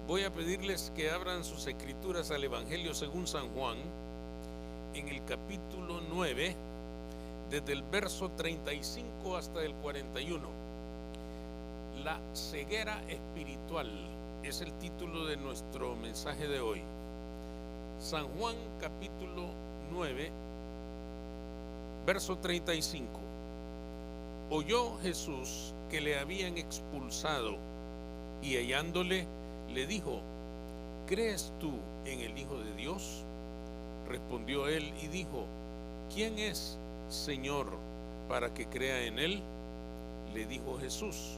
Voy a pedirles que abran sus escrituras al Evangelio según San Juan, en el capítulo 9, desde el verso 35 hasta el 41. La ceguera espiritual es el título de nuestro mensaje de hoy. San Juan capítulo 9, verso 35. Oyó Jesús que le habían expulsado, y hallándole le dijo: ¿crees tú en el Hijo de Dios? Respondió él y dijo: ¿quién es, Señor, para que crea en él? Le dijo Jesús: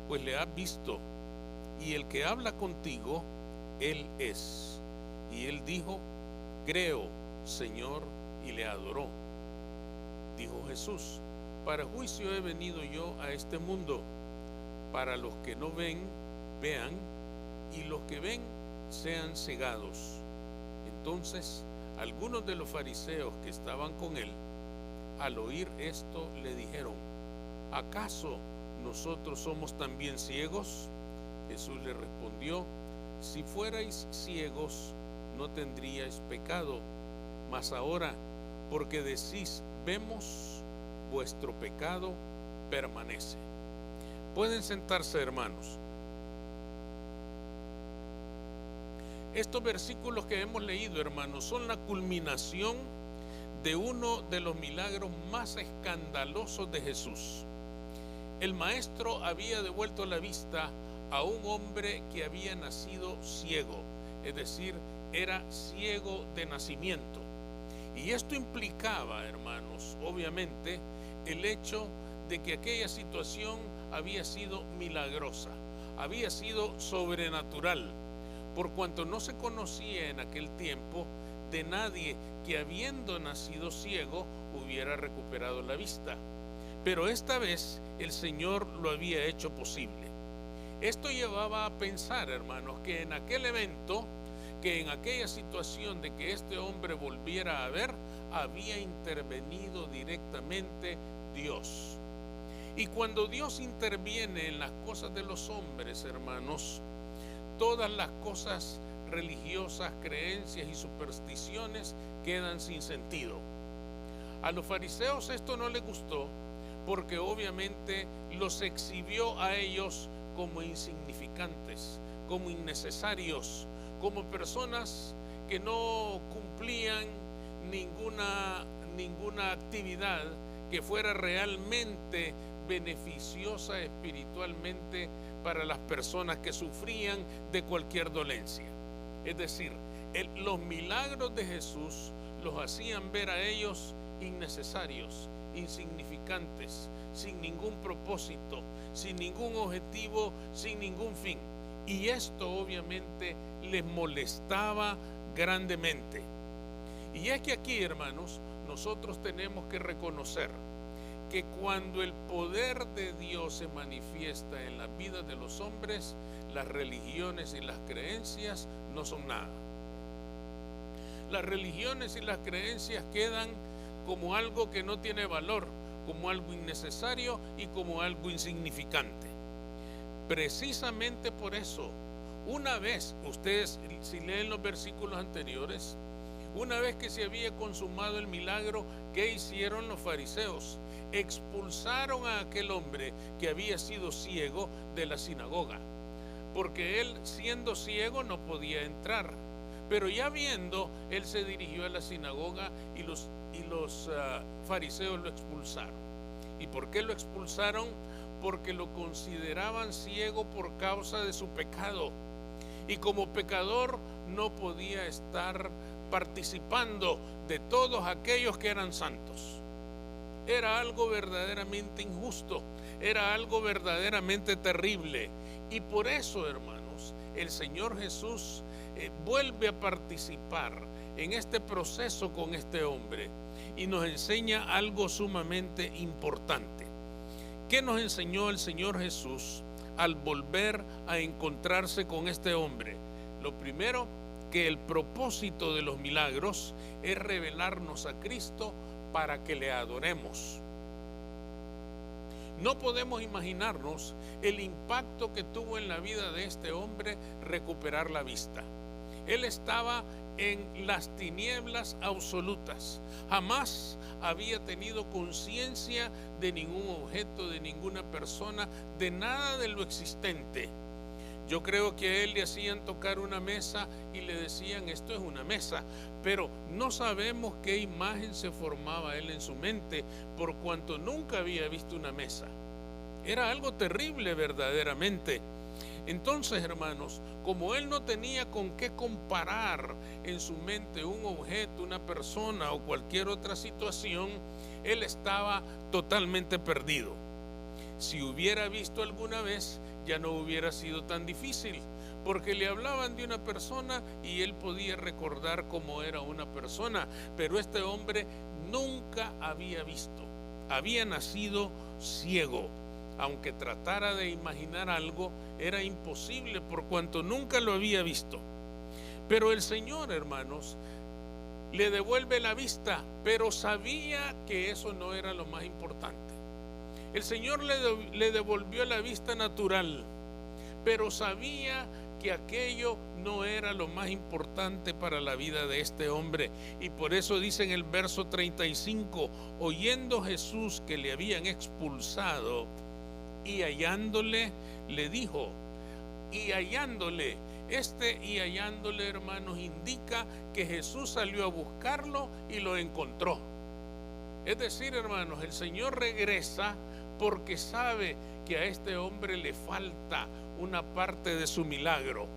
pues le has visto, y el que habla contigo, él es. Y él dijo: creo, Señor, y le adoró. Dijo Jesús: para juicio he venido yo a este mundo, para los que no ven, vean, y los que ven sean cegados. Entonces algunos de los fariseos que estaban con él, al oír esto, le dijeron: ¿acaso nosotros somos también ciegos? Jesús le respondió: si fuerais ciegos, no tendríais pecado, mas ahora, porque decís vemos, vuestro pecado permanece. Pueden sentarse, hermanos. Estos versículos que hemos leído, hermanos, son la culminación de uno de los milagros más escandalosos de Jesús. El maestro había devuelto la vista a un hombre que había nacido ciego, es decir, era ciego de nacimiento. Y esto implicaba, hermanos, obviamente, el hecho de que aquella situación había sido milagrosa, había sido sobrenatural, por cuanto no se conocía en aquel tiempo de nadie que, habiendo nacido ciego, hubiera recuperado la vista. Pero esta vez el Señor lo había hecho posible. Esto llevaba a pensar, hermanos, que en aquel evento, que en aquella situación de que este hombre volviera a ver, había intervenido directamente Dios. Y cuando Dios interviene en las cosas de los hombres, hermanos, todas las cosas religiosas, creencias y supersticiones quedan sin sentido. A los fariseos esto no les gustó, porque obviamente los exhibió a ellos como insignificantes, como innecesarios, como personas que no cumplían ninguna actividad que fuera realmente beneficiosa espiritualmente para las personas que sufrían de cualquier dolencia. Es decir, los milagros de Jesús los hacían ver a ellos innecesarios, insignificantes, sin ningún propósito, sin ningún objetivo, sin ningún fin. Y esto obviamente les molestaba grandemente. Y es que aquí, hermanos, nosotros tenemos que reconocer que cuando el poder de Dios se manifiesta en las vidas de los hombres, las religiones y las creencias no son nada. Las religiones y las creencias quedan como algo que no tiene valor, como algo innecesario y como algo insignificante. Precisamente por eso, una vez, ustedes si leen los versículos anteriores, una vez que se había consumado el milagro, ¿qué hicieron los fariseos? Expulsaron a aquel hombre que había sido ciego de la sinagoga, porque él, siendo ciego, no podía entrar. Pero ya viendo, él se dirigió a la sinagoga y los fariseos lo expulsaron. ¿Y por qué lo expulsaron? Porque lo consideraban ciego por causa de su pecado. Y como pecador no podía estar participando de todos aquellos que eran santos. Era algo verdaderamente injusto, era algo verdaderamente terrible. Y por eso, hermanos, el Señor Jesús vuelve a participar en este proceso con este hombre y nos enseña algo sumamente importante. ¿Qué nos enseñó el Señor Jesús al volver a encontrarse con este hombre? Lo primero, que el propósito de los milagros es revelarnos a Cristo para que le adoremos. No podemos imaginarnos el impacto que tuvo en la vida de este hombre recuperar la vista. Él estaba en las tinieblas absolutas. Jamás había tenido conciencia de ningún objeto, de ninguna persona, de nada de lo existente. Yo creo que a él le hacían tocar una mesa y le decían: esto es una mesa, pero no sabemos qué imagen se formaba él en su mente, por cuanto nunca había visto una mesa. Era algo terrible verdaderamente. Entonces, hermanos, como él no tenía con qué comparar en su mente un objeto, una persona o cualquier otra situación, él estaba totalmente perdido. Si hubiera visto alguna vez, ya no hubiera sido tan difícil, porque le hablaban de una persona y él podía recordar cómo era una persona, pero este hombre nunca había visto, había nacido ciego. Aunque tratara de imaginar algo, era imposible por cuanto nunca lo había visto. Pero el Señor, hermanos, le devuelve la vista, pero sabía que eso no era lo más importante. El Señor le devolvió la vista natural, pero sabía que aquello no era lo más importante para la vida de este hombre. Y por eso dice en el verso 35, oyendo Jesús que le habían expulsado, y hallándole, le dijo, y hallándole, y hallándole, hermanos, indica que Jesús salió a buscarlo y lo encontró. Es decir, hermanos, el Señor regresa porque sabe que a este hombre le falta una parte de su milagro.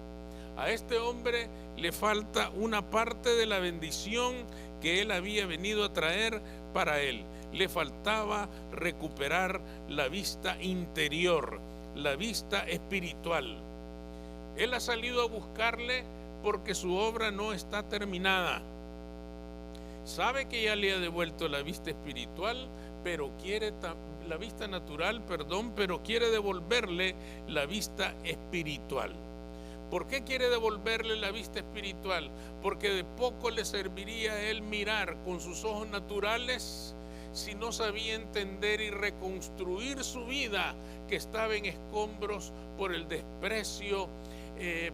A este hombre le falta una parte de la bendición que él había venido a traer para él. Le faltaba recuperar la vista interior, la vista espiritual. Él ha salido a buscarle porque su obra no está terminada. Sabe que ya le ha devuelto la vista espiritual, pero quiere la vista natural, pero quiere devolverle la vista espiritual. ¿Por qué quiere devolverle la vista espiritual? Porque de poco le serviría a él mirar con sus ojos naturales si no sabía entender y reconstruir su vida, que estaba en escombros por el desprecio,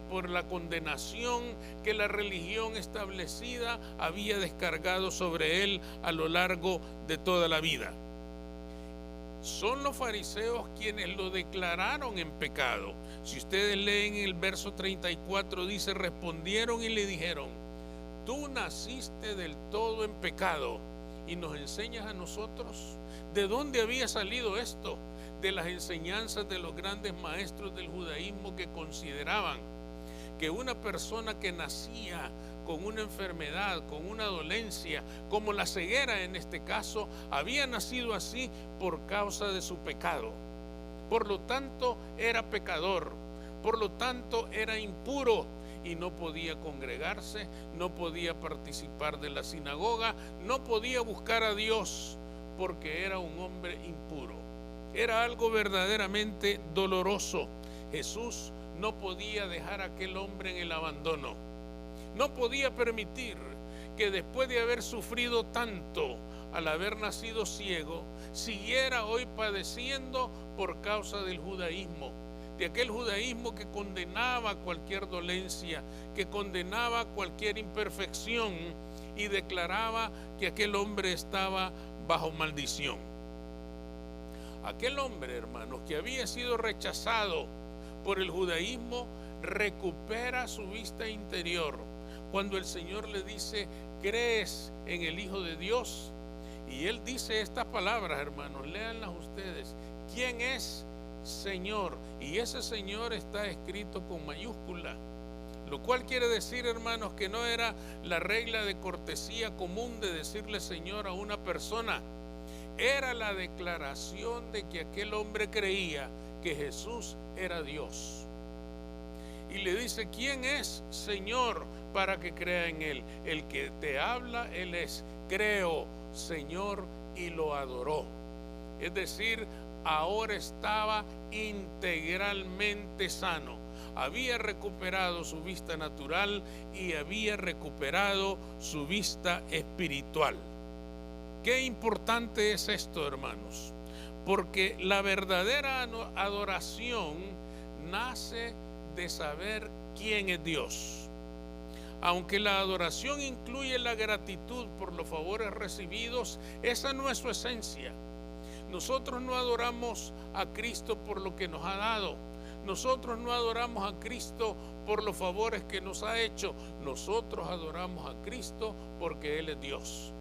por la condenación que la religión establecida había descargado sobre él a lo largo de toda la vida. Son los fariseos quienes lo declararon en pecado. Si ustedes leen el verso 34, dice: respondieron y le dijeron: tú naciste del todo en pecado y nos enseñas a nosotros. ¿De dónde había salido esto? De las enseñanzas de los grandes maestros del judaísmo, que consideraban que una persona que nacía con una enfermedad, con una dolencia, como la ceguera en este caso, había nacido así por causa de su pecado. Por lo tanto, era pecador, por lo tanto, era impuro y no podía congregarse, no podía participar de la sinagoga, no podía buscar a Dios porque era un hombre impuro. Era algo verdaderamente doloroso. Jesús no podía dejar a aquel hombre en el abandono. No podía permitir que después de haber sufrido tanto al haber nacido ciego, siguiera hoy padeciendo por causa del judaísmo, de aquel judaísmo que condenaba cualquier dolencia, que condenaba cualquier imperfección y declaraba que aquel hombre estaba bajo maldición. Aquel hombre, hermanos, que había sido rechazado por el judaísmo, recupera su vista interior cuando el Señor le dice: ¿crees en el Hijo de Dios? Y él dice estas palabras, hermanos, léanlas ustedes: ¿quién es Señor? Y ese Señor está escrito con mayúscula, lo cual quiere decir, hermanos, que no era la regla de cortesía común de decirle Señor a una persona. Era la declaración de que aquel hombre creía que Jesús era Dios. Y le dice: ¿quién es Señor para que crea en él? El que te habla, él es. Creo, Señor, y lo adoró. Es decir, ahora estaba integralmente sano. Había recuperado su vista natural y había recuperado su vista espiritual. Qué importante es esto, hermanos, porque la verdadera adoración nace de saber quién es Dios. Aunque la adoración incluye la gratitud por los favores recibidos, esa no es su esencia. Nosotros no adoramos a Cristo por lo que nos ha dado. Nosotros no adoramos a Cristo por los favores que nos ha hecho. Nosotros adoramos a Cristo porque Él es Dios.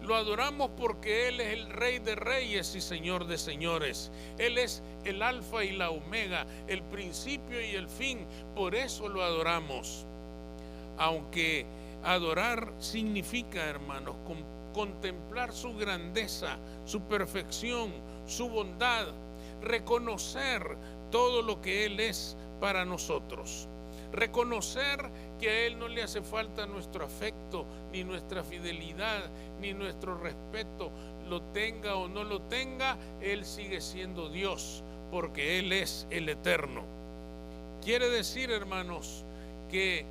Lo adoramos porque Él es el Rey de Reyes y Señor de Señores. Él es el Alfa y la Omega, el principio y el fin. Por eso lo adoramos. Aunque adorar significa, hermanos, contemplar su grandeza, su perfección, su bondad, reconocer todo lo que Él es para nosotros. Reconocer que a Él no le hace falta nuestro afecto, ni nuestra fidelidad, ni nuestro respeto. Lo tenga o no lo tenga, Él sigue siendo Dios, porque Él es el eterno. Quiere decir, hermanos, que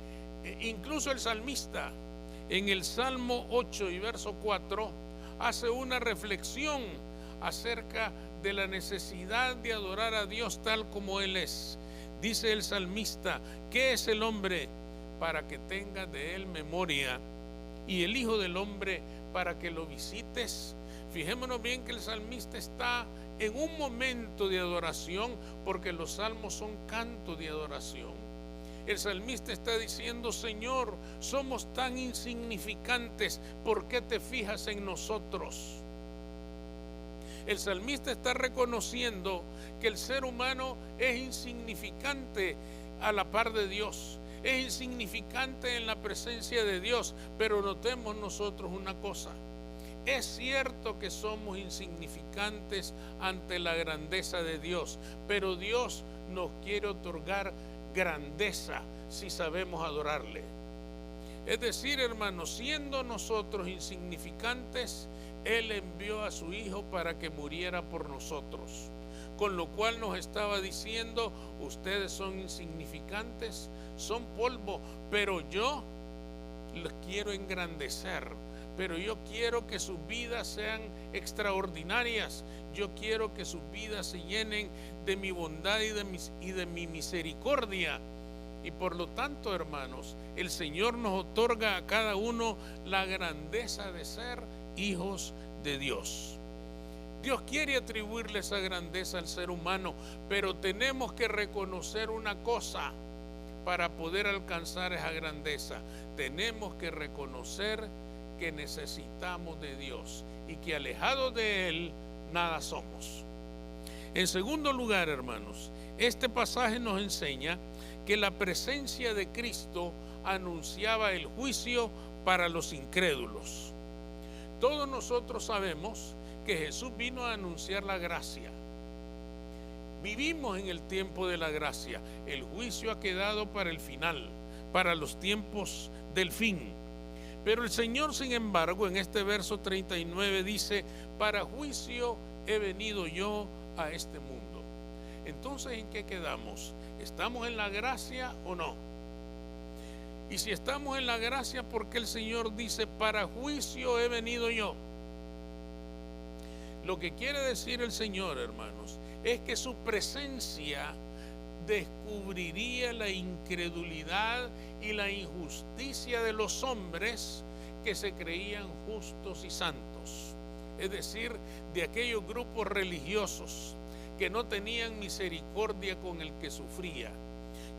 incluso el salmista en el Salmo 8 y verso 4 hace una reflexión acerca de la necesidad de adorar a Dios tal como Él es. Dice el salmista: ¿qué es el hombre para que tengas de él memoria? Y el Hijo del Hombre para que lo visites. Fijémonos bien que el salmista está en un momento de adoración, porque los salmos son canto de adoración. El salmista está diciendo: Señor, somos tan insignificantes, ¿por qué te fijas en nosotros? El salmista está reconociendo que el ser humano es insignificante a la par de Dios, es insignificante en la presencia de Dios. Pero notemos nosotros una cosa: es cierto que somos insignificantes ante la grandeza de Dios, pero Dios nos quiere otorgar grandeza si sabemos adorarle. Es decir, hermanos, siendo nosotros insignificantes, Él envió a su Hijo para que muriera por nosotros, con lo cual nos estaba diciendo: ustedes son insignificantes, son polvo, pero yo los quiero engrandecer, pero yo quiero que sus vidas sean extraordinarias. Yo quiero que sus vidas se llenen de mi bondad y de mi misericordia. Y por lo tanto, hermanos, el Señor nos otorga a cada uno la grandeza de ser hijos de Dios. Dios quiere atribuirle esa grandeza al ser humano, pero tenemos que reconocer una cosa para poder alcanzar esa grandeza. Tenemos que reconocer que necesitamos de Dios y que alejados de Él nada somos. En segundo lugar, hermanos, este pasaje nos enseña que la presencia de Cristo anunciaba el juicio para los incrédulos. Todos nosotros sabemos que Jesús vino a anunciar la gracia. Vivimos en el tiempo de la gracia. El juicio ha quedado para el final, para los tiempos del fin. Pero el Señor, sin embargo, en este verso 39 dice: para juicio he venido yo a este mundo. Entonces, ¿en qué quedamos? ¿Estamos en la gracia o no? Y si estamos en la gracia, ¿por qué el Señor dice: para juicio he venido yo? Lo que quiere decir el Señor, hermanos, es que su presencia descubriría la incredulidad y la injusticia de los hombres que se creían justos y santos. Es decir, de aquellos grupos religiosos que no tenían misericordia con el que sufría,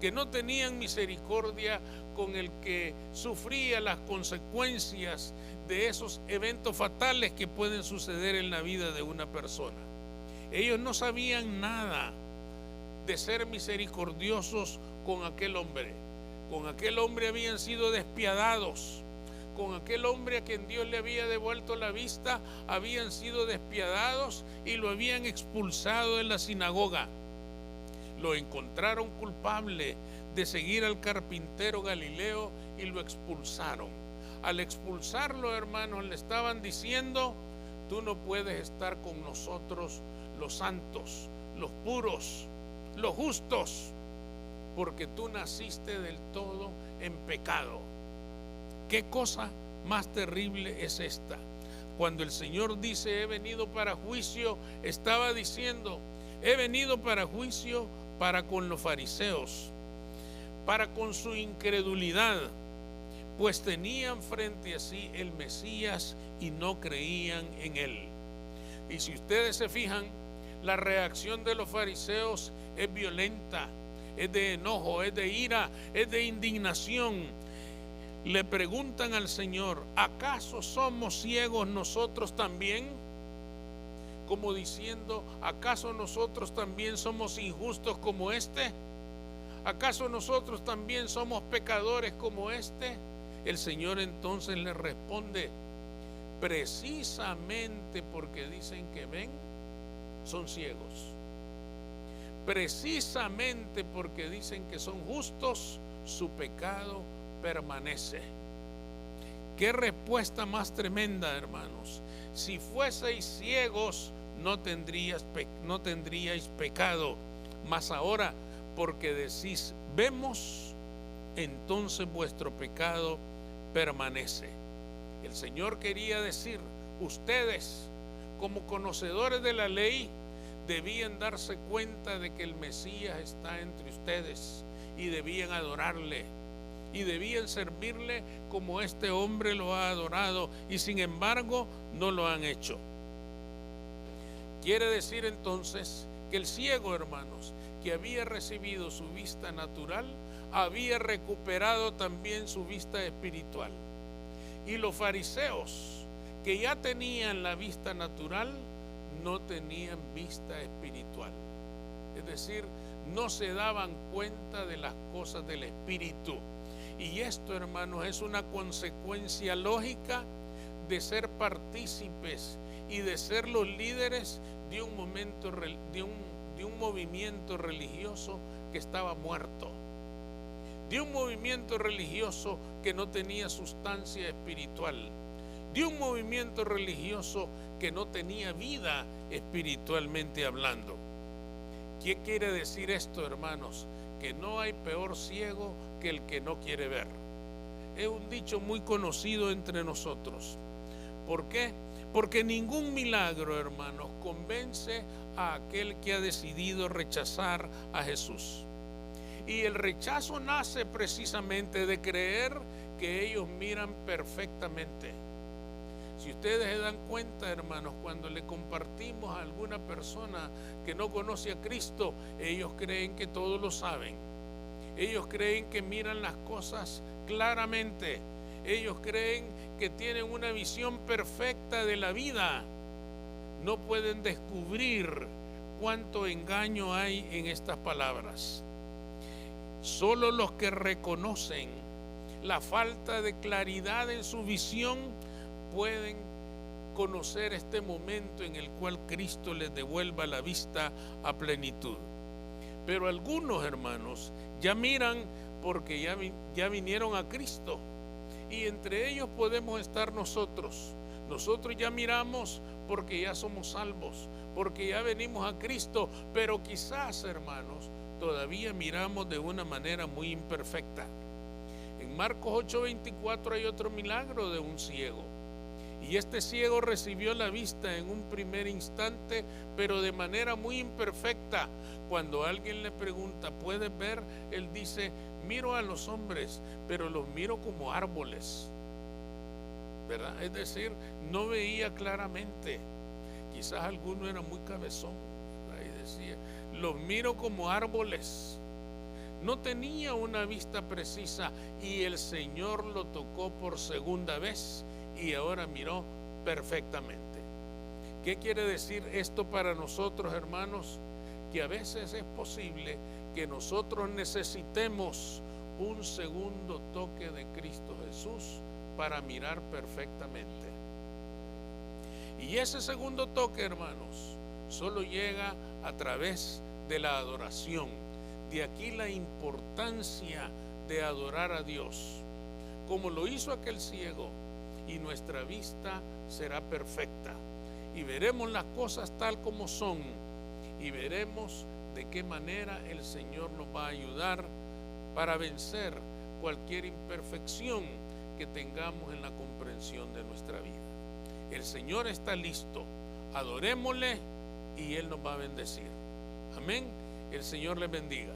que no tenían misericordia con el que sufría las consecuencias de esos eventos fatales que pueden suceder en la vida de una persona. Ellos no sabían nada de ser misericordiosos con aquel hombre. Con aquel hombre habían sido despiadados. Con aquel hombre a quien Dios le había devuelto la vista, habían sido despiadados y lo habían expulsado de la sinagoga. Lo encontraron culpable de seguir al carpintero Galileo y lo expulsaron. Al expulsarlo, hermanos, le estaban diciendo: tú no puedes estar con nosotros, los santos, los puros, los justos, porque tú naciste del todo en pecado. ¿Qué cosa más terrible es esta? Cuando el Señor dice he venido para juicio, estaba diciendo he venido para juicio para con los fariseos, para con su incredulidad, pues tenían frente a sí el Mesías y no creían en él. Y si ustedes se fijan, la reacción de los fariseos es violenta, es de enojo, es de ira, es de indignación. Le preguntan al Señor, ¿acaso somos ciegos nosotros también? Como diciendo, ¿acaso nosotros también somos injustos como este? ¿Acaso nosotros también somos pecadores como este? El Señor entonces le responde, precisamente porque dicen que ven, son ciegos. Precisamente porque dicen que son justos, su pecado permanece. Qué respuesta más tremenda, hermanos. Si fueseis ciegos, no tendríais pecado. Mas ahora, porque decís, vemos, entonces vuestro pecado permanece. El Señor quería decir, ustedes, como conocedores de la ley, debían darse cuenta de que el Mesías está entre ustedes y debían adorarle y debían servirle como este hombre lo ha adorado, y sin embargo no lo han hecho. Quiere decir entonces que el ciego, hermanos, que había recibido su vista natural, había recuperado también su vista espiritual. Y los fariseos, que ya tenían la vista natural, no tenían vista espiritual. Es decir, no se daban cuenta de las cosas del espíritu. Y esto, hermanos, es una consecuencia lógica de ser partícipes y de ser los líderes de un movimiento religioso que estaba muerto, de un movimiento religioso que no tenía sustancia espiritual, de un movimiento religioso que no tenía vida espiritualmente hablando. ¿Qué quiere decir esto, hermanos? Que no hay peor ciego que el que no quiere ver. Es un dicho muy conocido entre nosotros. ¿Por qué? Porque ningún milagro, hermanos, convence a aquel que ha decidido rechazar a Jesús. Y el rechazo nace precisamente de creer que ellos miran perfectamente. Si ustedes se dan cuenta, hermanos, cuando le compartimos a alguna persona que no conoce a Cristo, ellos creen que todo lo saben. Ellos creen que miran las cosas claramente. Ellos creen que tienen una visión perfecta de la vida. No pueden descubrir cuánto engaño hay en estas palabras. Solo los que reconocen la falta de claridad en su visión pueden conocer este momento en el cual Cristo les devuelva la vista a plenitud. Pero algunos, hermanos, ya miran porque ya vinieron a Cristo, y entre ellos podemos estar nosotros. Nosotros ya miramos porque ya somos salvos, porque ya venimos a Cristo, pero quizás, hermanos, todavía miramos de una manera muy imperfecta. En Marcos 8:24 hay otro milagro de un ciego. Y este ciego recibió la vista en un primer instante, pero de manera muy imperfecta. Cuando alguien le pregunta, ¿puedes ver? Él dice, miro a los hombres, pero los miro como árboles, ¿verdad? Es decir, no veía claramente. Quizás alguno era muy cabezón, ¿verdad? Y decía, los miro como árboles. No tenía una vista precisa, y el Señor lo tocó por segunda vez y ahora miró perfectamente. ¿Qué quiere decir esto para nosotros, hermanos? Que a veces es posible que nosotros necesitemos un segundo toque de Cristo Jesús para mirar perfectamente. Y ese segundo toque, hermanos, solo llega a través de la adoración. De aquí la importancia de adorar a Dios, como lo hizo aquel ciego, y nuestra vista será perfecta. Y veremos las cosas tal como son, y veremos de qué manera el Señor nos va a ayudar para vencer cualquier imperfección que tengamos en la comprensión de nuestra vida. El Señor está listo. Adorémosle y Él nos va a bendecir. Amén. El Señor les bendiga.